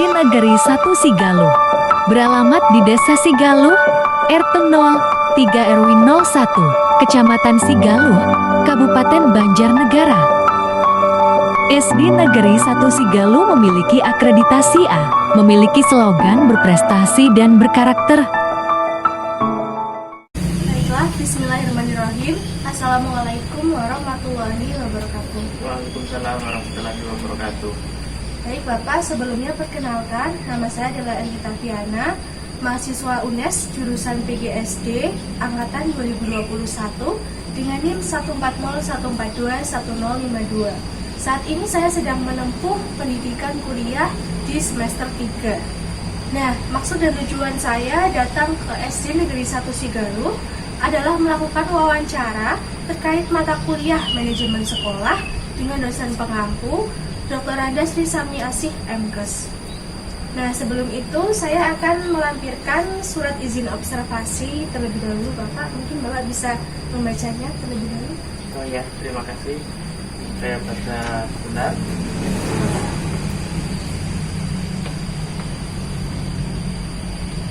Negeri 1 Sigaluh. Beralamat di Desa Sigaluh, RT 03 RW 01, Kecamatan Sigaluh, Kabupaten Banjarnegara. SD Negeri 1 Sigaluh memiliki akreditasi A, memiliki slogan berprestasi dan berkarakter. Baiklah, bismillahirrahmanirrahim. Assalamualaikum warahmatullahi wabarakatuh. Waalaikumsalam warahmatullahi wabarakatuh. Baik Bapak, sebelumnya perkenalkan, nama saya adalah Elita Fiana, mahasiswa UNES jurusan PGSD angkatan 2021 dengan NIM 140142152. Saat ini saya sedang menempuh pendidikan kuliah di semester 3. Nah, maksud dan tujuan saya datang ke SD Negeri 1 Sigaluh adalah melakukan wawancara terkait mata kuliah manajemen sekolah dengan dosen pengampu Dr. Randa Sri Sami Asih MKes. Nah, sebelum itu saya akan melampirkan surat izin observasi terlebih dahulu, Bapak. Mungkin Bapak bisa membacanya terlebih dahulu. Oh ya, terima kasih. Saya baca sebentar.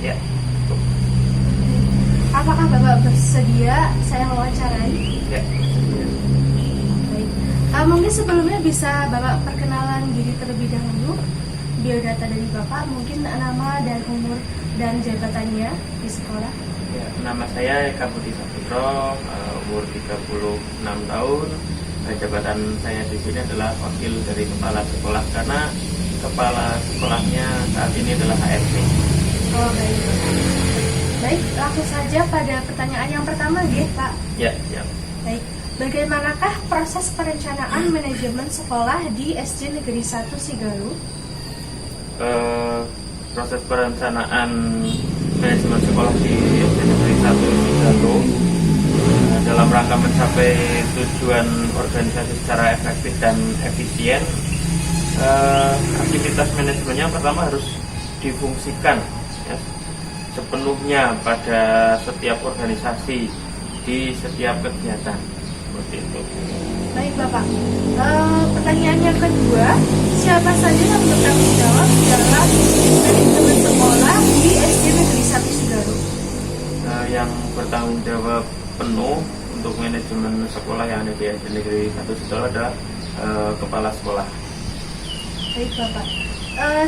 Ya. Apakah Bapak bersedia saya wawancarai? Ya. Baik. Mungkin sebelumnya bisa Bapak perkenalan diri terlebih dahulu. Biodata dari Bapak, mungkin nama dan umur dan jabatannya di sekolah. Ya, nama saya Eka Budi Saputro, umur 36 tahun. Jabatan saya di sini adalah wakil dari kepala sekolah karena kepala sekolahnya saat ini adalah HRD. Oh, baik. Baik, langsung saja pada pertanyaan yang pertama, Pak. Ya, ya. Baik. Bagaimanakah proses perencanaan manajemen sekolah di SD Negeri 1 Sigaluh? Proses perencanaan manajemen sekolah di SD Negeri 1 Sigaluh dalam rangka mencapai tujuan organisasi secara efektif dan efisien, aktivitas manajemennya pertama harus difungsikan ya, sepenuhnya pada setiap organisasi di setiap kegiatan seperti itu. Baik Bapak, pertanyaan yang kedua, siapa saja yang bertanggung jawab dalam manajemen sekolah di SD Negeri 1 Sigaluh? Yang bertanggung jawab penuh untuk manajemen sekolah yang ada di SD Negeri 1 Sigaluh adalah kepala sekolah. Baik Bapak,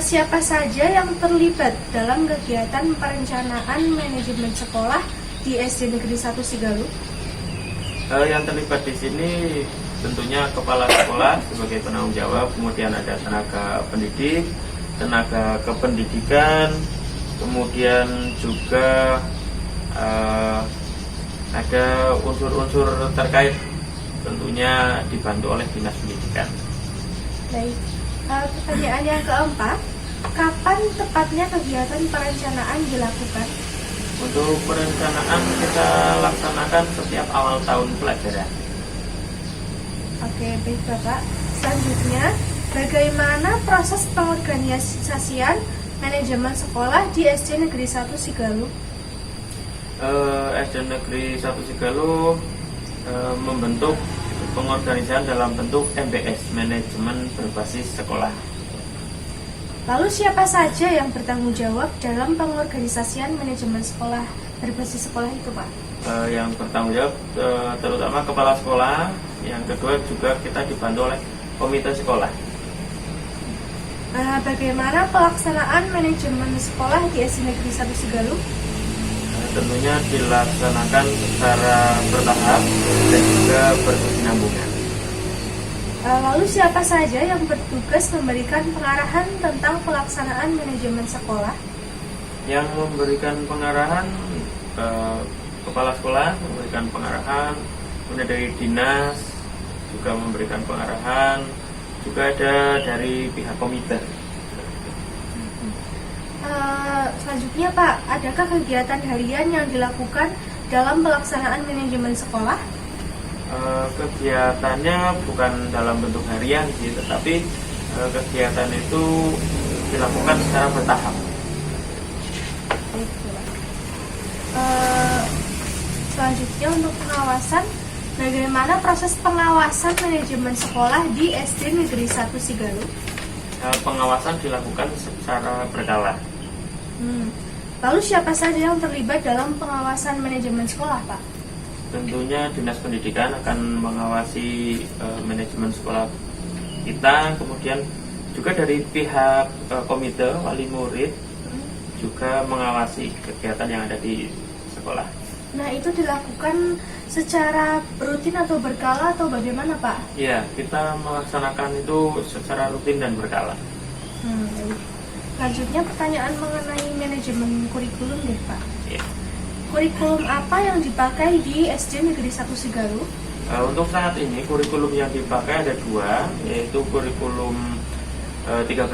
siapa saja yang terlibat dalam kegiatan perencanaan manajemen sekolah di SD Negeri 1 Sigaluh? Yang terlibat di sini tentunya kepala sekolah sebagai penanggung jawab, kemudian ada tenaga pendidik, tenaga kependidikan, kemudian juga ada unsur-unsur terkait, tentunya dibantu oleh dinas pendidikan. Baik, pertanyaan yang keempat, kapan tepatnya kegiatan perencanaan dilakukan? Untuk perencanaan kita laksanakan setiap awal tahun pelajaran. Oke, baik Bapak. Selanjutnya, bagaimana proses pengorganisasian manajemen sekolah di SD Negeri 1 Sigaluh? SD Negeri 1 Sigaluh membentuk pengorganisasian dalam bentuk MBS, manajemen berbasis sekolah. Lalu siapa saja yang bertanggung jawab dalam pengorganisasian manajemen sekolah berbasis sekolah itu, Pak? Yang bertanggung jawab terutama kepala sekolah. Yang kedua juga kita dibantu oleh komite sekolah. Bagaimana pelaksanaan manajemen sekolah di SD Negeri 1 Sigaluh? Tentunya dilaksanakan secara bertahap dan juga berkesinambungan. Lalu siapa saja yang bertugas memberikan pengarahan tentang pelaksanaan manajemen sekolah? Yang memberikan pengarahan kepala sekolah memberikan pengarahan, kemudian dari dinas juga memberikan pengarahan, juga ada dari pihak komite. Selanjutnya Pak, adakah kegiatan harian yang dilakukan dalam pelaksanaan manajemen sekolah? Kegiatannya bukan dalam bentuk harian sih, tetapi kegiatan itu dilakukan secara bertahap. Selanjutnya untuk pengawasan, bagaimana proses pengawasan manajemen sekolah di SD Negeri 1 Sigaluh? pengawasan dilakukan secara berkala. Lalu siapa saja yang terlibat dalam pengawasan manajemen sekolah, Pak? Tentunya Dinas Pendidikan akan mengawasi manajemen sekolah kita, kemudian juga dari pihak komite wali murid juga mengawasi kegiatan yang ada di sekolah. Nah, itu dilakukan secara rutin atau berkala atau bagaimana, Pak? Ya, kita melaksanakan itu secara rutin dan berkala. Baik. Selanjutnya pertanyaan mengenai manajemen kurikulum deh, Pak. Ya. Kurikulum apa yang dipakai di SD Negeri 1 Sigaluh? Untuk saat ini kurikulum yang dipakai ada dua, yaitu kurikulum 13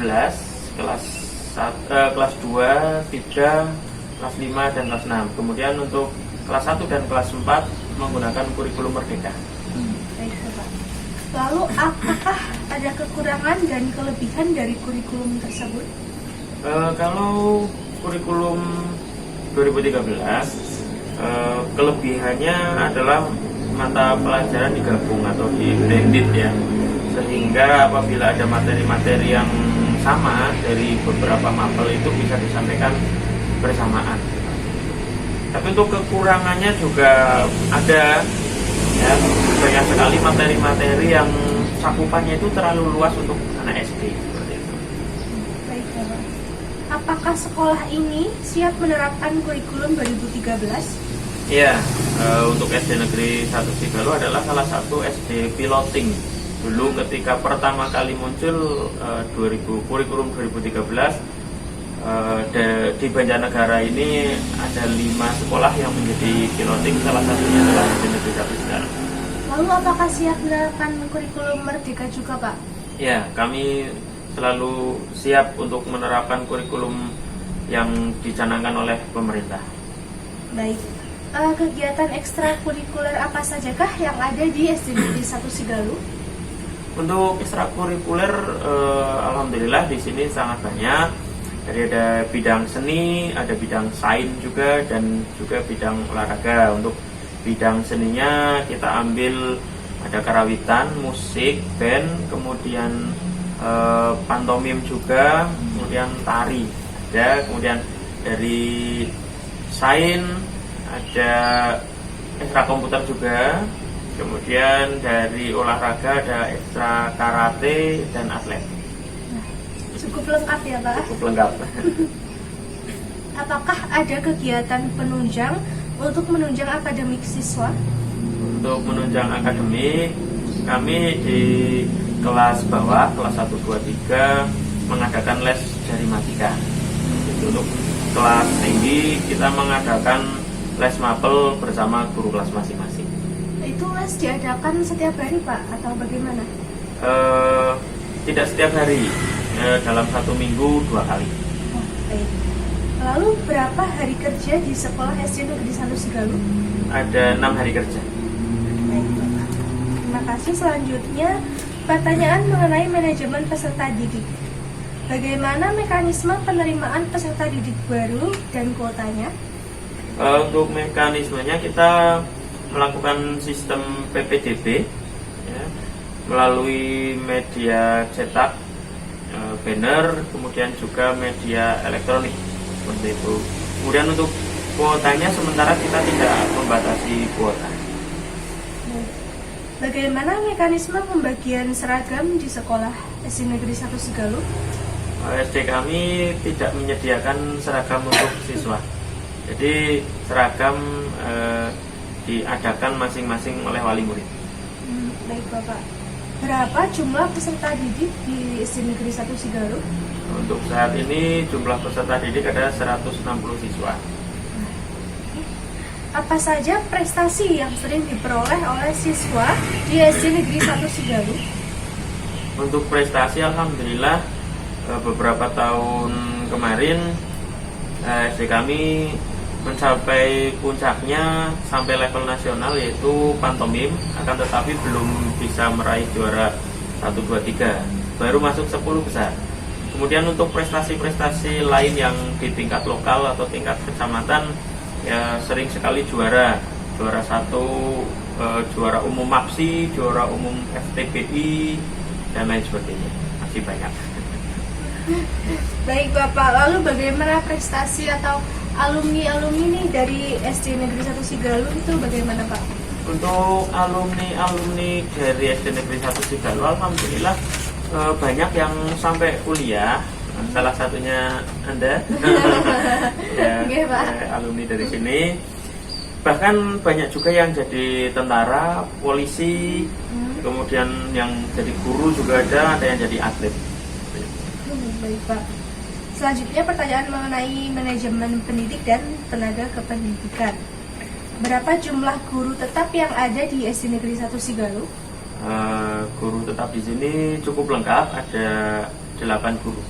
kelas 2, 3, kelas 5 dan kelas 6. Kemudian untuk kelas 1 dan kelas 4 menggunakan kurikulum Merdeka. Baik, Pak. Lalu apakah ada kekurangan dan kelebihan dari kurikulum tersebut? Kalau kurikulum 2013 kelebihannya adalah mata pelajaran digabung atau di blended ya, sehingga apabila ada materi-materi yang sama dari beberapa mapel itu bisa disampaikan bersamaan. Tapi untuk kekurangannya juga ada ya, banyak sekali materi-materi yang cakupannya itu terlalu luas untuk anak SD seperti itu. Baik, Pak. Apakah sekolah ini siap menerapkan kurikulum 2013? Ya, untuk SD Negeri 1 Sigaluh adalah salah satu SD piloting. Dulu ketika pertama kali muncul kurikulum 2013 di Banjarnegara ini ada 5 sekolah yang menjadi piloting, salah satunya adalah SD Negeri 1 Sigaluh. Lalu apakah siap menerapkan kurikulum Merdeka juga, Pak? Ya, kami selalu siap untuk menerapkan kurikulum yang dicanangkan oleh pemerintah. Baik. Kegiatan ekstrakurikuler apa sajakah yang ada di SD Negeri 1 Sigaluh? Untuk ekstrakurikuler, alhamdulillah di sini sangat banyak. Jadi ada bidang seni, ada bidang sains juga, dan juga bidang olahraga. Untuk bidang seninya kita ambil ada karawitan, musik, band, kemudian pantomim juga, kemudian tari. Ada kemudian dari sains ada ekstra komputer juga, kemudian dari olahraga ada ekstra karate dan atlet. Cukup lengkap ya, Pak? Cukup lengkap. Apakah ada kegiatan penunjang untuk menunjang akademik siswa? Untuk menunjang akademik, kami di kelas bawah, kelas 1, 2, 3 mengadakan les jari matika. Untuk kelas tinggi kita mengadakan les mapel bersama guru kelas masing-masing. Itu les diadakan setiap hari, Pak, atau bagaimana? Tidak setiap hari, dalam 1 minggu 2 kali. Baik. Lalu berapa hari kerja di sekolah SD Negeri 1 Sigaluh? Ada 6 hari kerja. Baik, Bapak. Terima kasih. Selanjutnya, pertanyaan mengenai manajemen peserta didik. Bagaimana mekanisme penerimaan peserta didik baru dan kuotanya? Untuk mekanismenya kita melakukan sistem PPDB ya, melalui media cetak, banner, kemudian juga media elektronik seperti itu. Kemudian untuk kuotanya sementara kita tidak membatasi kuota. Bagaimana mekanisme pembagian seragam di sekolah SD Negeri 1 Sigaluh? SD kami tidak menyediakan seragam untuk siswa. Jadi seragam diadakan masing-masing oleh wali murid. Baik, Bapak. Berapa jumlah peserta didik di SD Negeri 1 Sigaluh? Untuk saat ini jumlah peserta didik ada 160 siswa. Apa saja prestasi yang sering diperoleh oleh siswa di SD Negeri 1 Sigaluh? Untuk prestasi alhamdulillah beberapa tahun kemarin SD kami mencapai puncaknya sampai level nasional, yaitu pantomim, akan tetapi belum bisa meraih juara 1, 2, 3, baru masuk 10 besar. Kemudian untuk prestasi-prestasi lain yang di tingkat lokal atau tingkat kecamatan ya sering sekali juara 1, juara umum MAPSI, juara umum FTPI, dan lain sebagainya. Masih banyak. Baik Bapak, lalu bagaimana prestasi atau alumni-alumni nih dari SD Negeri 1 Sigaluh itu bagaimana Pak? Untuk alumni dari SD Negeri 1 Sigaluh, alhamdulillah banyak yang sampai kuliah. Salah satunya Anda, ya, Oke, Pak. alumni dari sini. Bahkan banyak juga yang jadi tentara, polisi, kemudian yang jadi guru juga ada yang jadi atlet. Baik Pak. Selanjutnya pertanyaan mengenai manajemen pendidik dan tenaga kependidikan. Berapa jumlah guru tetap yang ada di SD Negeri 1 Sigaluh? Guru tetap di sini cukup lengkap, ada 8 guru.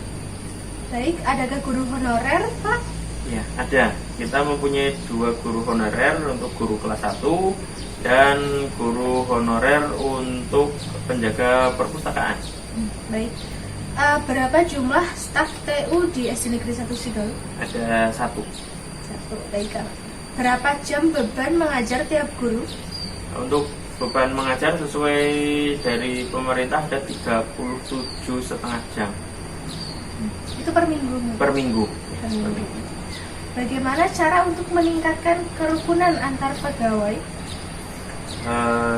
Baik, adakah guru honorer Pak? Ya, ada. Kita mempunyai 2 guru honorer untuk guru kelas 1 dan guru honorer untuk penjaga perpustakaan. Baik. Berapa jumlah staf TU di SD Negeri 1 Sigaluh? Ada 1. Baik Kak. Berapa jam beban mengajar tiap guru? Untuk beban mengajar sesuai dari pemerintah ada 37,5 jam Itu per minggu. per minggu. Per minggu. Bagaimana cara untuk meningkatkan kerukunan antar pegawai?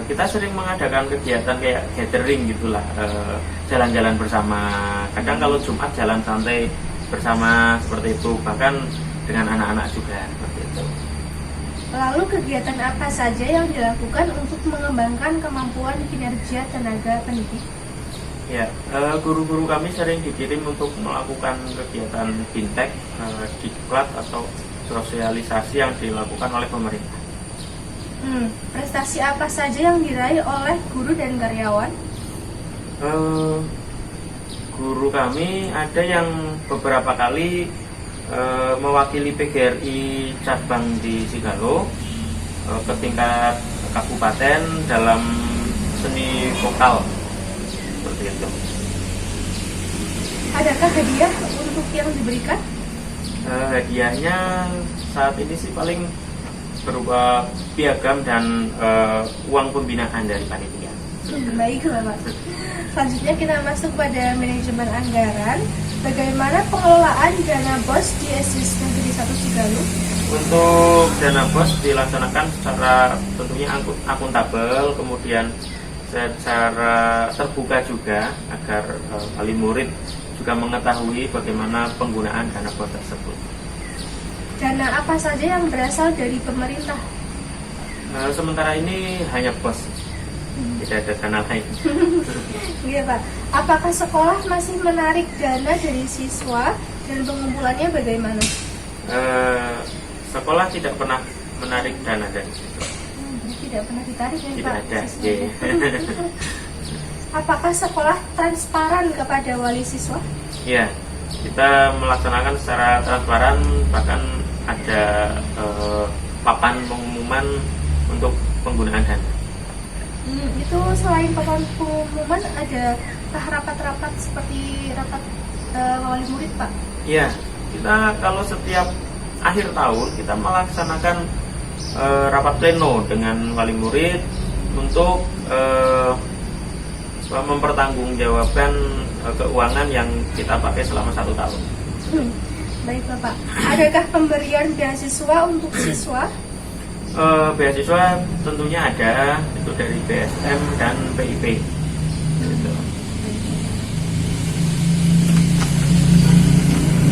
Kita sering mengadakan kegiatan kayak gathering gitulah, jalan-jalan bersama. Kadang kalau Jumat jalan santai bersama seperti itu, bahkan dengan anak-anak juga seperti itu. Lalu kegiatan apa saja yang dilakukan untuk mengembangkan kemampuan kinerja tenaga pendidik? Ya, guru-guru kami sering dikirim untuk melakukan kegiatan fintech, diklat atau sosialisasi yang dilakukan oleh pemerintah. Prestasi apa saja yang diraih oleh guru dan karyawan? Guru kami ada yang beberapa kali mewakili PGRI cabang di Sigaluh ke tingkat kabupaten dalam seni vokal seperti itu. Adakah hadiah untuk yang diberikan? Hadiahnya saat ini sih paling berupa piagam dan uang pembinaan dari panitia. Baiklah Pak. Selanjutnya kita masuk pada manajemen anggaran. Bagaimana pengelolaan dana BOS di SD Negeri 1 Sigaluh? Untuk dana BOS dilaksanakan secara tentunya akuntabel, kemudian secara terbuka juga agar wali murid juga mengetahui bagaimana penggunaan dana BOS tersebut. Dana apa saja yang berasal dari pemerintah? Sementara ini hanya BOS, tidak ada dana lain. Iya Pak. Apakah sekolah masih menarik dana dari siswa dan pengumpulannya bagaimana? Sekolah tidak pernah menarik dana dari situ. Tidak pernah ditarik ya Tidak Pak? ada. Siswanya. Apakah sekolah transparan kepada wali siswa? Ya, kita melaksanakan secara transparan, bahkan ada papan pengumuman untuk penggunaan dana. Itu selain papan pengumuman ada rapat-rapat seperti rapat wali murid Pak? Iya, kita kalau setiap akhir tahun kita melaksanakan rapat pleno dengan wali murid untuk mempertanggungjawabkan keuangan yang kita pakai selama 1 tahun. Baik Bapak. Adakah pemberian beasiswa untuk siswa? Beasiswa tentunya ada, itu dari BSM dan PIP. Gitu.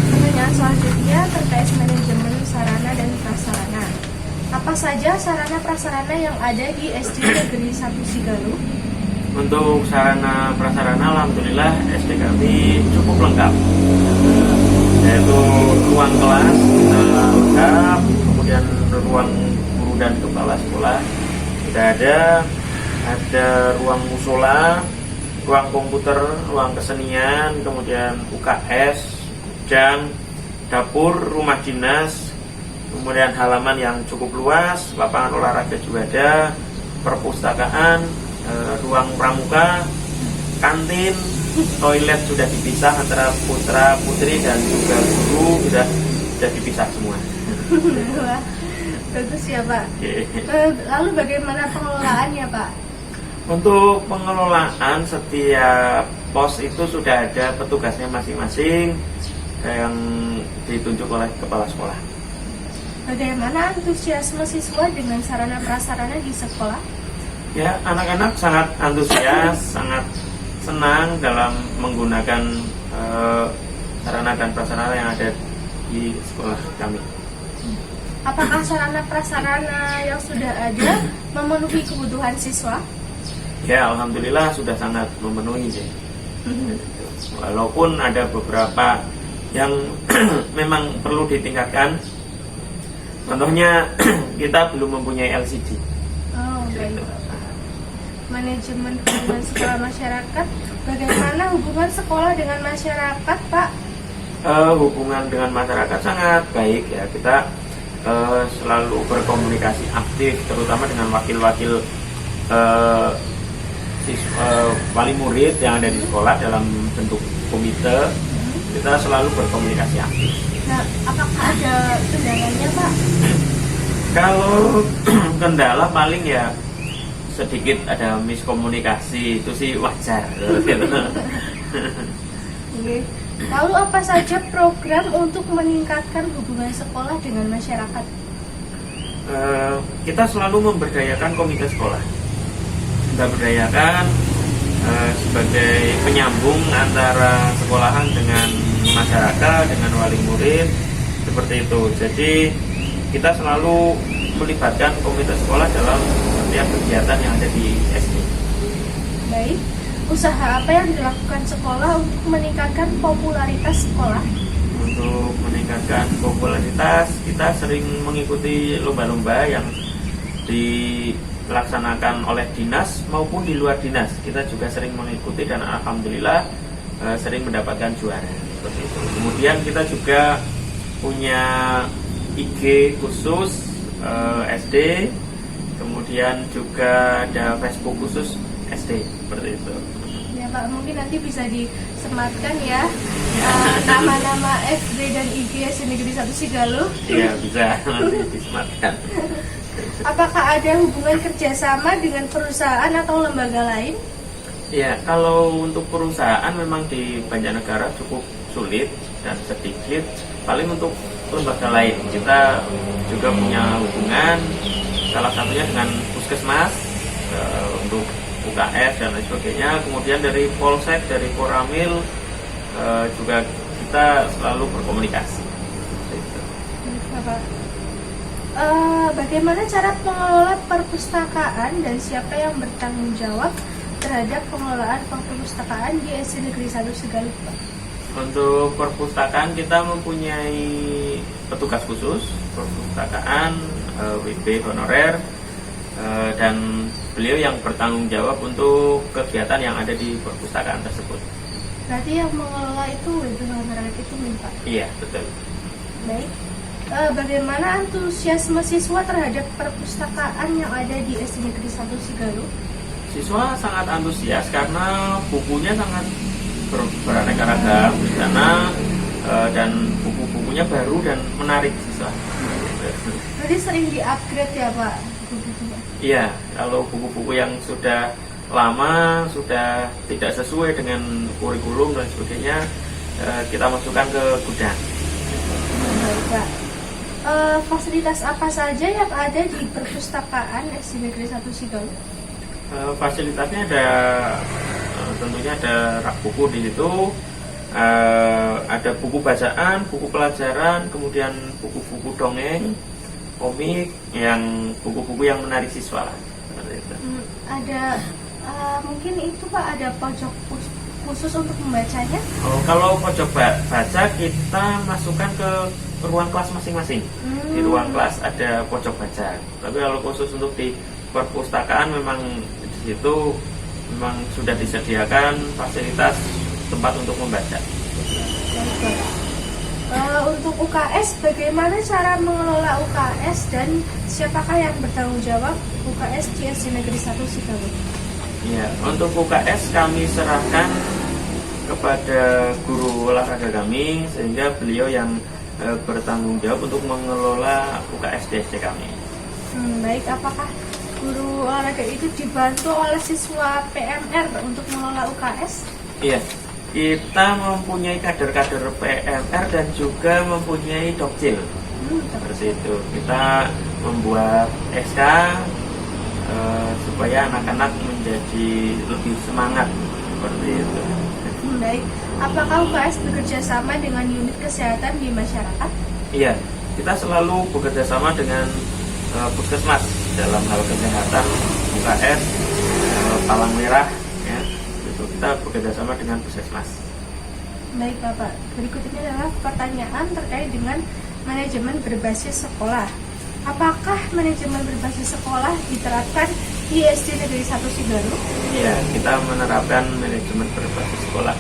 Pertanyaan selanjutnya terkait manajemen sarana dan prasarana. Apa saja sarana prasarana yang ada di SD Negeri 1 Sigaluh? Untuk sarana prasarana, alhamdulillah SD kami cukup lengkap, yaitu ruang kelas lengkap, kemudian ruang guru dan kepala sekolah sudah ada ruang musola, ruang komputer, ruang kesenian, kemudian UKS, jam, dapur, rumah dinas, kemudian halaman yang cukup luas, lapangan olahraga juga ada, perpustakaan, ruang pramuka, kantin, toilet sudah dipisah antara putra putri dan juga guru sudah dipisah semua. Wah, bagus ya Pak. Lalu bagaimana pengelolaannya Pak? Untuk pengelolaan setiap pos itu sudah ada petugasnya masing-masing yang ditunjuk oleh kepala sekolah. Bagaimana antusiasme siswa dengan sarana prasarana di sekolah? Ya, anak-anak sangat antusias, sangat senang dalam menggunakan sarana dan prasarana yang ada di sekolah kami. Apakah sarana prasarana yang sudah ada memenuhi kebutuhan siswa? Ya, alhamdulillah sudah sangat memenuhi sih. Walaupun ada beberapa yang memang perlu ditingkatkan. Contohnya kita belum mempunyai LCD. Oh, baik. Manajemen hubungan sekolah masyarakat. Bagaimana hubungan sekolah dengan masyarakat, Pak? Hubungan dengan masyarakat sangat baik ya. Kita selalu berkomunikasi aktif, terutama dengan wakil-wakil wali murid yang ada di sekolah dalam bentuk komite. Kita selalu berkomunikasi aktif. Nah, apakah ada kendalanya, Pak? Kalau kendala paling ya sedikit ada miskomunikasi, itu sih wajar. Oke. Lalu apa saja program untuk meningkatkan hubungan sekolah dengan masyarakat? Kita selalu memberdayakan komite sekolah. Kita berdayakan sebagai penyambung antara sekolahan dengan masyarakat, dengan wali murid, seperti itu. Jadi kita selalu melibatkan komite sekolah dalam setiap kegiatan yang ada di SD. Baik. Usaha apa yang dilakukan sekolah untuk meningkatkan popularitas sekolah? Untuk meningkatkan popularitas, kita sering mengikuti lomba-lomba yang dilaksanakan oleh dinas maupun di luar dinas. Kita juga sering mengikuti dan alhamdulillah sering mendapatkan juara. Seperti itu. Kemudian kita juga punya IG khusus SD, kemudian juga ada Facebook khusus SD, seperti itu. Ya Pak, mungkin nanti bisa disematkan ya nama-nama SD dan IG SD Negeri 1 Sigaluh. Iya, bisa nanti disematkan. Apakah ada hubungan kerjasama dengan perusahaan atau lembaga lain? Ya, kalau untuk perusahaan memang di Banjarnegara cukup sulit dan sedikit. Paling untuk lembaga lain kita juga punya hubungan, salah satunya dengan puskesmas untuk UKS dan lain sebagainya. Kemudian dari Polsek, dari Koramil juga kita selalu berkomunikasi. Bapak, bagaimana cara pengelola perpustakaan dan siapa yang bertanggung jawab terhadap pengelolaan perpustakaan di SD Negeri 1 Sigaluh, Pak? Untuk perpustakaan kita mempunyai petugas khusus perpustakaan, WB honorer, dan beliau yang bertanggung jawab untuk kegiatan yang ada di perpustakaan tersebut. Berarti yang mengelola itu WB honorer itu Pak? Iya, betul. Baik. Bagaimana antusiasme siswa terhadap perpustakaan yang ada di SD Negeri 1 Sigaluh? Siswa sangat antusias karena bukunya sangat beraneka ragam di sana, dan buku-bukunya baru dan menarik siswa. Berarti sering di-upgrade ya Pak buku-bukunya? Iya, kalau buku-buku yang sudah lama, sudah tidak sesuai dengan kurikulum dan sebagainya, kita masukkan ke gudang. Baik Pak. Fasilitas apa saja yang ada di perpustakaan SD Negeri 1 Sigaluh? Fasilitasnya ada, tentunya ada rak buku di situ, ada buku bacaan, buku pelajaran, kemudian buku-buku dongeng, komik, yang buku-buku yang menarik siswa lah. Ada mungkin itu Pak, ada pojok khusus untuk membacanya? Kalau pojok baca kita masukkan ke ruang kelas masing-masing. Di ruang kelas ada pojok baca. Tapi kalau khusus untuk di perpustakaan memang di situ memang sudah disediakan fasilitas tempat untuk membaca. Untuk UKS, bagaimana cara mengelola UKS dan siapakah yang bertanggung jawab UKS di SD Negeri 1 Sigaluh? Ya, untuk UKS kami serahkan kepada guru olahraga kami, sehingga beliau yang bertanggung jawab untuk mengelola UKS di SD kami. Baik, apakah guru olahraga itu dibantu oleh siswa PMR untuk mengelola UKS? Iya, kita mempunyai kader-kader PMR dan juga mempunyai dokcil. Seperti itu. Kita membuat SK supaya anak-anak menjadi lebih semangat. Seperti itu. Baik, apakah UKS bekerja sama dengan unit kesehatan di masyarakat? Iya, kita selalu bekerja sama dengan puskesmas dalam hal kesehatan, UKS, Palang Merah, ya. Itu kita bekerja sama dengan puskesmas. Baik Bapak, berikut ini adalah pertanyaan terkait dengan manajemen berbasis sekolah. Apakah manajemen berbasis sekolah diterapkan di SD Negeri 1 Sigaluh? Iya, kita menerapkan manajemen berbasis sekolah.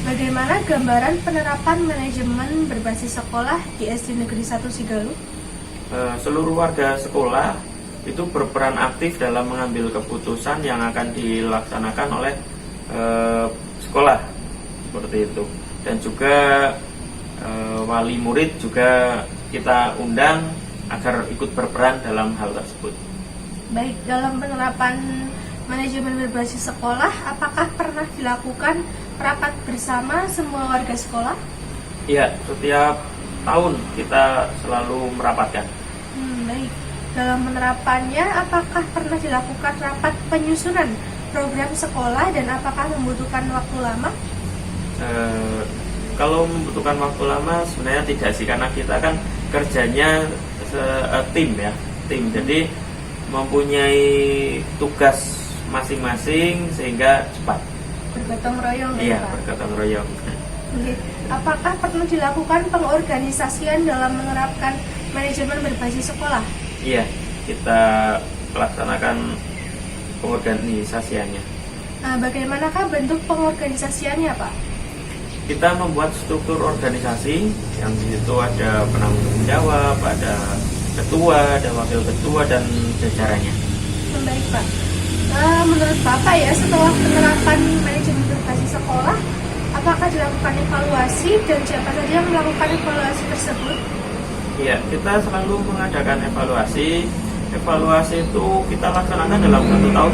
Bagaimana gambaran penerapan manajemen berbasis sekolah di SD Negeri 1 Sigaluh? Seluruh warga sekolah itu berperan aktif dalam mengambil keputusan yang akan dilaksanakan oleh sekolah, seperti itu. Dan juga wali murid juga kita undang agar ikut berperan dalam hal tersebut. Baik, dalam penerapan manajemen berbasis sekolah, apakah pernah dilakukan rapat bersama semua warga sekolah? Iya, setiap tahun kita selalu merapatkan. Baik, dalam penerapannya, apakah pernah dilakukan rapat penyusunan program sekolah dan apakah membutuhkan waktu lama? Kalau membutuhkan waktu lama sebenarnya tidak sih, karena kita kan kerjanya tim ya, tim. Jadi mempunyai tugas masing-masing sehingga cepat. Bergotong royong Iya, ya Pak? bergotong royong. Oke. Apakah perlu dilakukan pengorganisasian dalam menerapkan manajemen berbasis sekolah? Iya, kita laksanakan pengorganisasiannya. Nah, bagaimanakah bentuk pengorganisasiannya Pak? Kita membuat struktur organisasi yang di situ ada penanggung jawab, ada ketua, ada wakil ketua dan jajarannya. Baik Pak. Menurut Bapak ya, setelah penerapan manajemen berbasis sekolah, apakah dilakukan evaluasi dan siapa saja yang melakukan evaluasi tersebut? Iya, kita selalu mengadakan evaluasi. Evaluasi itu kita laksanakan dalam 1 tahun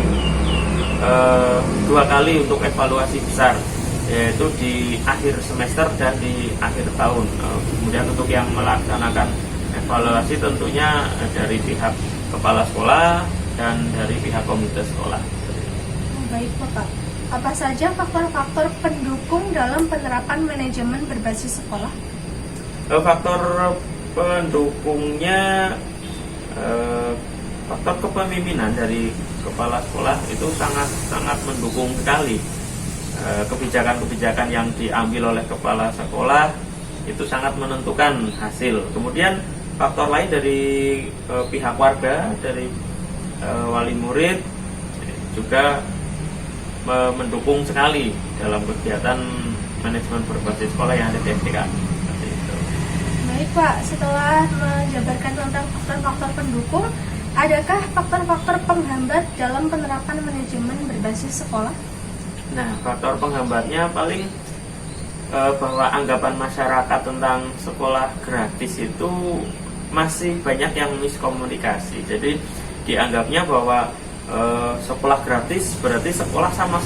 2 kali untuk evaluasi besar, yaitu di akhir semester dan di akhir tahun. Kemudian untuk yang melaksanakan evaluasi tentunya dari pihak kepala sekolah dan dari pihak komite sekolah. Baik Bapak, apa saja faktor-faktor pendukung dalam penerapan manajemen berbasis sekolah? Faktor pendukungnya, faktor kepemimpinan dari kepala sekolah itu sangat mendukung sekali. Kebijakan-kebijakan yang diambil oleh kepala sekolah itu sangat menentukan hasil. Kemudian faktor lain dari pihak warga, dari wali murid juga mendukung sekali dalam kegiatan manajemen berbasis sekolah yang ada di SDK. Baik Pak, setelah menjabarkan tentang faktor-faktor pendukung, adakah faktor-faktor penghambat dalam penerapan manajemen berbasis sekolah? Nah, faktor penghambatnya paling bahwa anggapan masyarakat tentang sekolah gratis itu masih banyak yang miskomunikasi. Jadi dianggapnya bahwa sekolah gratis berarti sekolah sama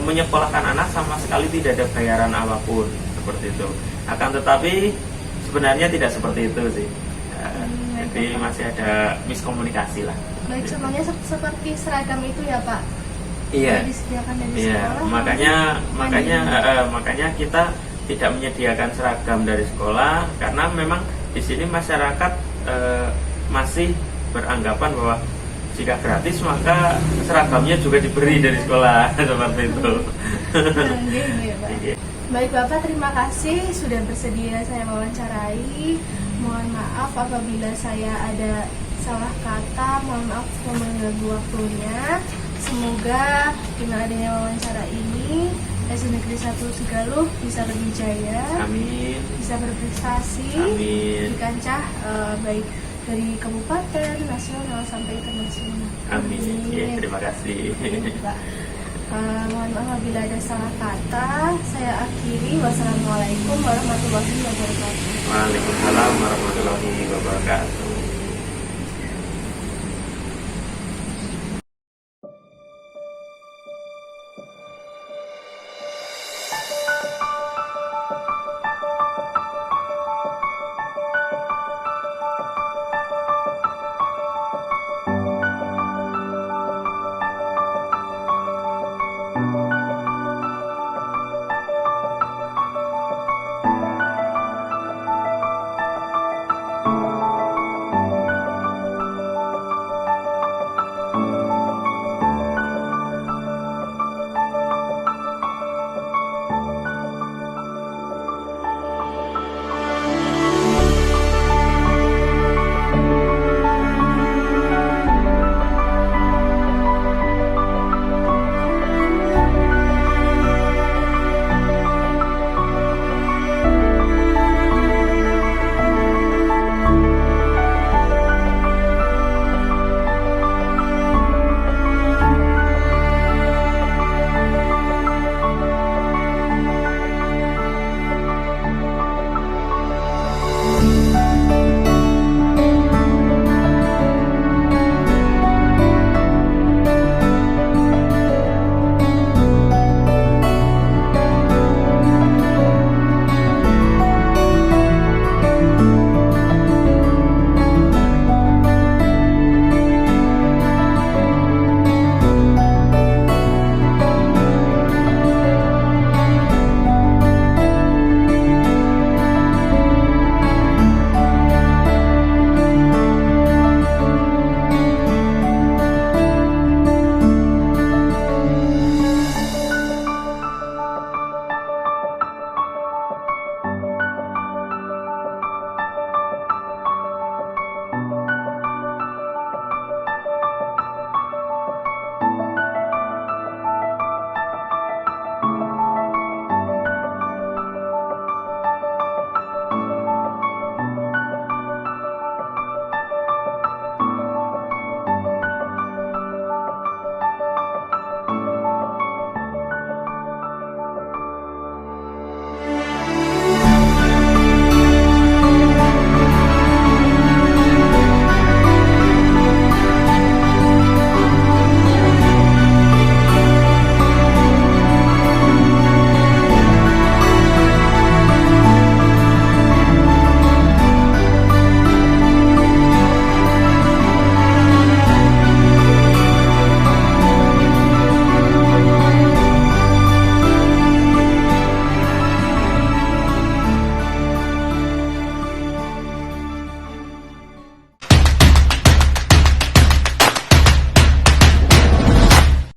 menyekolahkan anak sama sekali tidak ada bayaran apapun, seperti itu. Akan tetapi sebenarnya tidak seperti itu sih. Jadi masih ada miskomunikasi lah. Baik, semuanya seperti seragam itu ya Pak? Iya. Disediakan dari Iya, sekolah. makanya kita tidak menyediakan seragam dari sekolah karena memang di sini masyarakat masih beranggapan bahwa jika gratis maka seragamnya juga diberi dari sekolah seperti itu. Iya, Pak. Baik Bapak, terima kasih sudah bersedia saya wawancarai. Mohon maaf apabila saya ada salah kata, mohon maaf mengganggu waktunya. Semoga dengan adanya wawancara ini SD Negeri 1 Sigaluh bisa lebih jaya, Amin. bisa berprestasi Amin. di kancah baik dari kabupaten, nasional sampai internasional. Amin. Ya, terima kasih. Pak. Mohon maaf apabila ada salah kata. Saya akhiri. Wassalamualaikum warahmatullahi wabarakatuh. Waalaikumsalam warahmatullahi wabarakatuh.